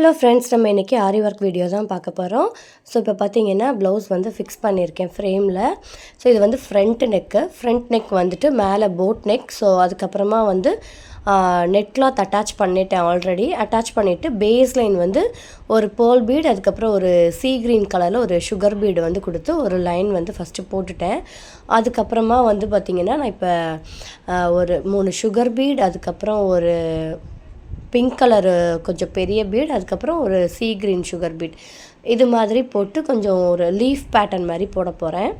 Hello friends, நம்ம இன்றைக்கி ஆரி work video தான் பார்க்க போகிறோம். ஸோ இப்போ பார்த்தீங்கன்னா ப்ளவுஸ் வந்து ஃபிக்ஸ் பண்ணியிருக்கேன் ஃப்ரேமில். ஸோ இது வந்து ஃப்ரண்ட் நெக் வந்துட்டு மேலே போட் நெக். ஸோ அதுக்கப்புறமா வந்து நெட் கிளாத் அட்டாச் பண்ணிட்டேன். ஆல்ரெடி அட்டாச் பண்ணிவிட்டு பேஸ் லைன் வந்து ஒரு பேர்ல் பீட், அதுக்கப்புறம் ஒரு சீ க்ரீன் கலரில் ஒரு சுகர் பீடு வந்து கொடுத்து ஒரு லைன் வந்து ஃபஸ்ட்டு போட்டுட்டேன். அதுக்கப்புறமா வந்து பார்த்திங்கன்னா நான் இப்போ ஒரு 3 சுகர் பீட், அதுக்கப்புறம் ஒரு பிங்க் கலரு கொஞ்சம் பெரிய பீட், அதுக்கப்புறம் ஒரு சீ க்ரீன் சுகர் பீட், இது மாதிரி போட்டு கொஞ்சம் ஒரு லீஃப் பேட்டர்ன் மாதிரி போட போகிறேன்.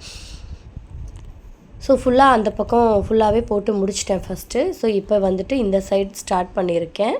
ஸோ ஃபுல்லாக அந்த பக்கம் ஃபுல்லாகவே போட்டு முடிச்சிட்டேன் ஃபஸ்ட்டு. ஸோ இப்போ வந்துட்டு இந்த சைட் ஸ்டார்ட் பண்ணியிருக்கேன்.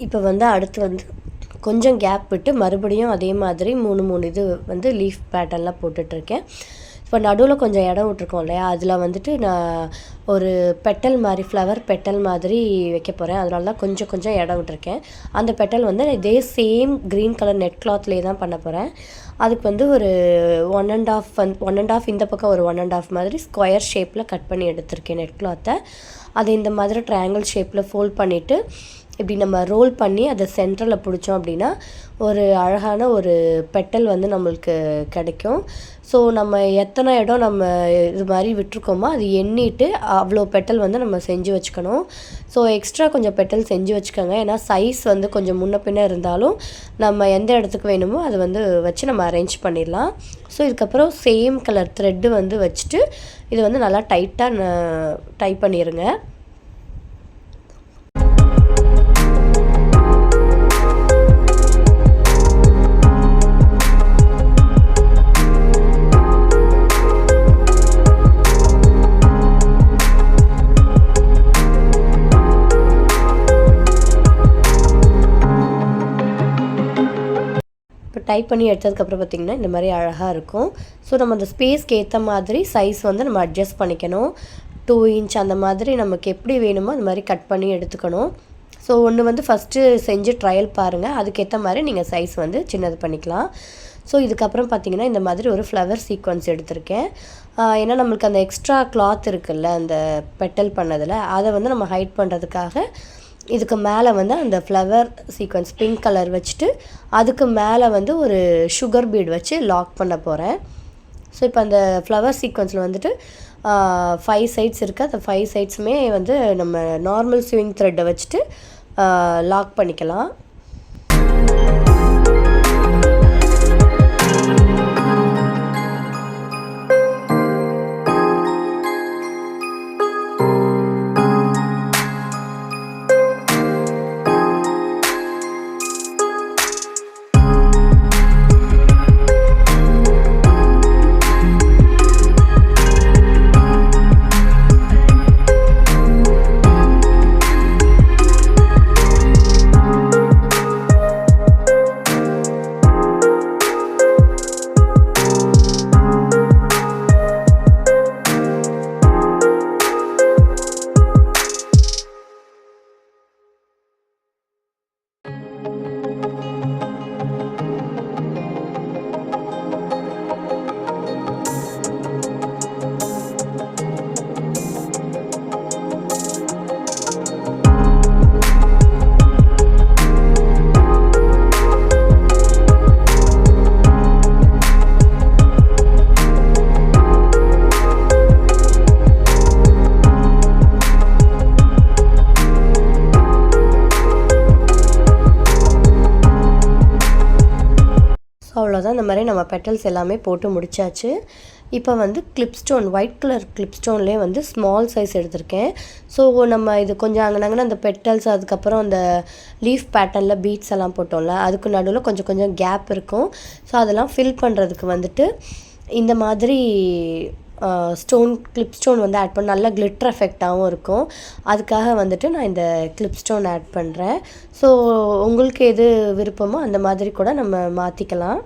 இப்போ வந்து அடுத்து வந்து கொஞ்சம் கேப் விட்டு மறுபடியும் அதே மாதிரி 3 இது வந்து லீஃப் பேட்டர்னில் போட்டுட்ருக்கேன். இப்போ நடுவில் கொஞ்சம் இடம் விட்ருக்கோம் இல்லையா, அதில் வந்துட்டு நான் ஒரு பெட்டல் மாதிரி, ஃப்ளவர் பெட்டல் மாதிரி வைக்க போகிறேன். அதனால தான் கொஞ்சம் இடம் விட்டுருக்கேன். அந்த பெட்டல் வந்து இதே சேம் க்ரீன் கலர் நெட் கிளாத்லேயே தான் பண்ண போகிறேன். அதுக்கு வந்து ஒரு 1.5 இந்த பக்கம் ஒரு 1.5 மாதிரி ஸ்கொயர் ஷேப்பில் கட் பண்ணி எடுத்திருக்கேன் நெட் கிளாத்தை. அதை இந்த மாதிரி ட்ரையாங்கிள் ஷேப்பில் ஃபோல்ட் பண்ணிவிட்டு இப்படி நம்ம ரோல் பண்ணி அதை சென்டரில் பிடிச்சோம் அப்படின்னா ஒரு அழகான ஒரு பெட்டல் வந்து நம்மளுக்கு கிடைக்கும். ஸோ நம்ம எத்தனை இடம் நம்ம இது மாதிரி விட்டுருக்கோமோ அது எண்ணிட்டு அவ்வளோ பெட்டல் வந்து நம்ம செஞ்சு வச்சுக்கணும். ஸோ எக்ஸ்ட்ரா கொஞ்சம் பெட்டல் செஞ்சு வச்சுக்கோங்க. ஏன்னா சைஸ் வந்து கொஞ்சம் முன்ன பின்ன இருந்தாலும் நம்ம எந்த இடத்துக்கு வேணுமோ அதை வந்து வச்சு நம்ம அரேஞ்ச் பண்ணிடலாம். ஸோ இதுக்கப்புறம் சேம் கலர் த்ரெட்டு வந்து வச்சுட்டு இதை வந்து நல்லா டைட்டாக டை பண்ணிடுங்க. டைப் பண்ணி எடுத்ததுக்கப்புறம் பார்த்திங்கன்னா இந்த மாதிரி அழகாக இருக்கும். ஸோ நம்ம அந்த ஸ்பேஸ்க்கு ஏற்ற மாதிரி சைஸ் வந்து நம்ம அட்ஜஸ்ட் பண்ணிக்கணும். 2 இன்ச் அந்த மாதிரி நமக்கு எப்படி வேணுமோ அந்த மாதிரி கட் பண்ணி எடுத்துக்கணும். ஸோ ஒன்று வந்து ஃபஸ்ட்டு செஞ்சு ட்ரையல் பாருங்கள், அதுக்கேற்ற மாதிரி நீங்கள் சைஸ் வந்து சின்னது பண்ணிக்கலாம். ஸோ இதுக்கப்புறம் பார்த்திங்கன்னா இந்த மாதிரி ஒரு ஃப்ளவர் சீக்வன்ஸ் எடுத்திருக்கேன். ஏன்னா நம்மளுக்கு அந்த எக்ஸ்ட்ரா கிளாத் இருக்குல்ல அந்த பெட்டல் பண்ணதில், அதை வந்து நம்ம ஹைட் பண்ணுறதுக்காக இதுக்கு மேலே வந்து அந்த ஃப்ளவர் சீக்வன்ஸ் பிங்க் கலர் வச்சுட்டு அதுக்கு மேலே வந்து ஒரு சுகர் பீட் வச்சு லாக் பண்ண போகிறேன். ஸோ இப்போ அந்த ஃப்ளவர் சீக்வன்ஸில் வந்துட்டு 5 சைட்ஸ் இருக்குது. அந்த 5 சைட்ஸுமே வந்து நம்ம நார்மல் ஸ்விங் த்ரெட்டை வச்சுட்டு லாக் பண்ணிக்கலாம். ஸோ அவ்வளோதான். இந்த மாதிரி நம்ம பெட்டல்ஸ் எல்லாமே போட்டு முடிச்சாச்சு. இப்போ வந்து clip stone, white colour clip ஸ்டோன்லேயே வந்து ஸ்மால் சைஸ் எடுத்திருக்கேன். ஸோ நம்ம இது கொஞ்சம் அங்கனங்கன்னா அந்த பெட்டல்ஸ், அதுக்கப்புறம் அந்த லீஃப் பேட்டர்னில் பீட்ஸ் எல்லாம் போட்டோம்ல, அதுக்கு நடுவில் கொஞ்சம் கொஞ்சம் கேப் இருக்கும். ஸோ அதெல்லாம் ஃபில் பண்ணுறதுக்கு வந்துட்டு இந்த மாதிரி கிளிப் ஸ்டோன் வந்து ஆட் பண்ண நல்ல கிளிட்டர் எஃபெக்டாகவும் இருக்கும். அதுக்காக வந்துட்டு நான் இந்த கிளிப் ஸ்டோன் ஆட் பண்ணுறேன். ஸோ உங்களுக்கு எது விருப்பமோ அந்த மாதிரி கூட நம்ம மாற்றிக்கலாம்.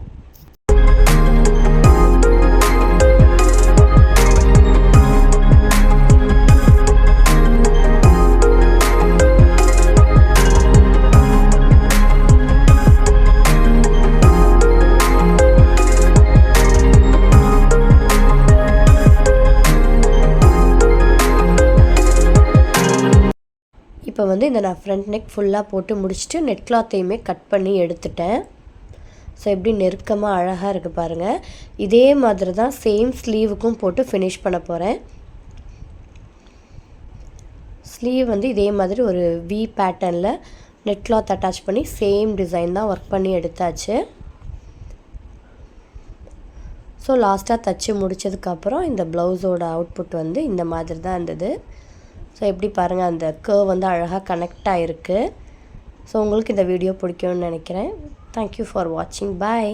இப்போ வந்து இந்த நான் ஃப்ரண்ட் நெக் ஃபுல்லாக போட்டு முடிச்சுட்டு நெட் கிளாத்தையுமே கட் பண்ணி எடுத்துட்டேன். ஸோ எப்படி நெருக்கமாக அழகாக இருக்குது பாருங்கள். இதே மாதிரி தான் சேம் ஸ்லீவுக்கும் போட்டு ஃபினிஷ் பண்ண போகிறேன். ஸ்லீவ் வந்து இதே மாதிரி ஒரு வி பேட்டர்னில் நெட் கிளாத் அட்டாச் பண்ணி சேம் டிசைன் தான் ஒர்க் பண்ணி எடுத்தாச்சு. ஸோ லாஸ்ட்டாக தச்சு முடித்ததுக்கப்புறம் இந்த ப்ளவுஸோட அவுட்புட் வந்து இந்த மாதிரி தான் இருந்தது. ஸோ எப்படி பாருங்கள், அந்த கர்வ் வந்து அழகாக கனெக்ட் ஆகிருக்கு. ஸோ உங்களுக்கு இந்த வீடியோ பிடிக்கும்னு நினைக்கிறேன். தேங்க்யூ ஃபார் வாட்சிங். பாய்.